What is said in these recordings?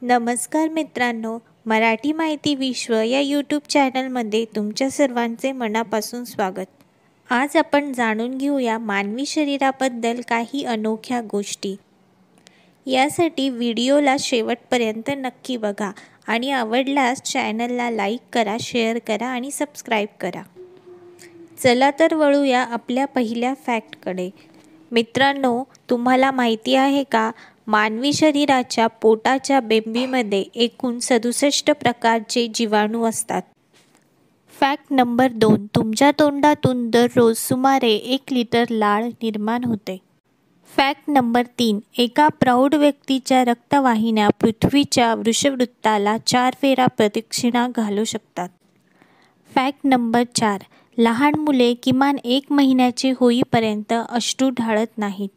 नमस्कार मित्रांनो, मराठी माहिती विश्व या यूट्यूब चॅनलमध्ये तुमच्या सर्वांचे मनापासून स्वागत. आज आपण जाणून घेऊया मानवी शरीराबद्दल काही अनोख्या गोष्टी. यासाठी व्हिडिओला शेवटपर्यंत नक्की बघा आणि आवडल्यास चॅनलला लाईक करा, शेअर करा आणि सबस्क्राईब करा. चला तर वळूया आपल्या पहिल्या फॅक्टकडे. मित्रांनो, तुम्हाला माहिती आहे का, मानवी शरीराच्या पोटाच्या बेंबीमध्ये एकूण 67 प्रकारचे जीवाणू असतात. फॅक्ट नंबर 2, तुमच्या तोंडातून दररोज सुमारे 1 लिटर लाळ निर्माण होते. फॅक्ट नंबर 3, एका प्रौढ व्यक्तीच्या रक्तवाहिन्या पृथ्वीच्या वृषवृत्ताला 4 फेरा प्रदक्षिणा घालू शकतात. फॅक्ट नंबर 4, लहान मुले किमान 1 महिन्याचे होईपर्यंत अश्रू ढाळत नाहीत.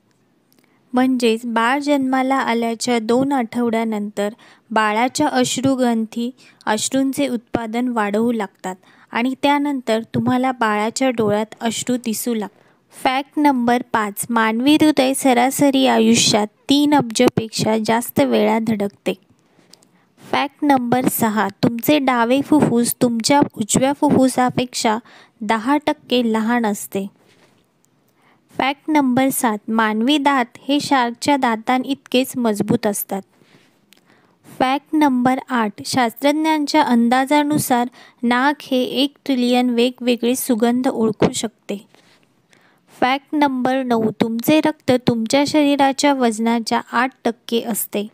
म्हणजेच बाळ जन्माला आल्याच्या 2 आठवड्यानंतर बाळाच्या अश्रुग्रंथी अश्रूंचे उत्पादन वाढवू लागतात आणि त्यानंतर तुम्हाला बाळाच्या डोळ्यात अश्रू दिसू लागतात. फॅक्ट नंबर 5, मानवी हृदय सरासरी आयुष्यात 3 अब्जपेक्षा जास्त वेळा धडकते. फॅक्ट नंबर 6, तुमचे डावे फुफ्फुस तुमच्या उजव्या फुफ्फुसापेक्षा 10% लहान असते. फॅक्ट नंबर 7, मानवी दात हे शार्कच्या दातांइतकेच मजबूत असतात. फॅक्ट नंबर 8, शास्त्रज्ञांच्या अंदाजानुसार नाक हे 1 ट्रिलियन वेगवेगळे सुगंध ओळखू शकते. फॅक्ट नंबर 9, तुमचे रक्त तुमच्या शरीराच्या वजनाच्या 8% असते.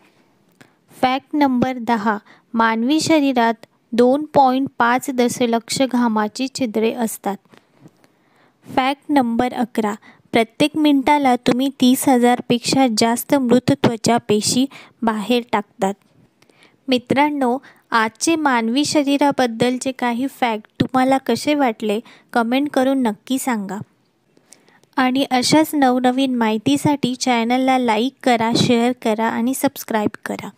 फॅक्ट नंबर 10, मानवी शरीरात 2.5 दशलक्ष घामाची छिद्रे असतात. फॅक्ट नंबर 11, प्रत्येक मिनिटाला तुम्ही 30,000 पेक्षा जास्त मृत त्वचा पेशी बाहेर टाकतात. मित्रांनो, आजचे मानवी शरीराबद्दलचे काही फॅक्ट तुम्हाला कसे वाटले कमेंट करून नक्की सांगा. आणि अशाच नवनवीन माहितीसाठी चॅनलला लाईक करा, शेअर करा आणि सबस्क्राईब करा.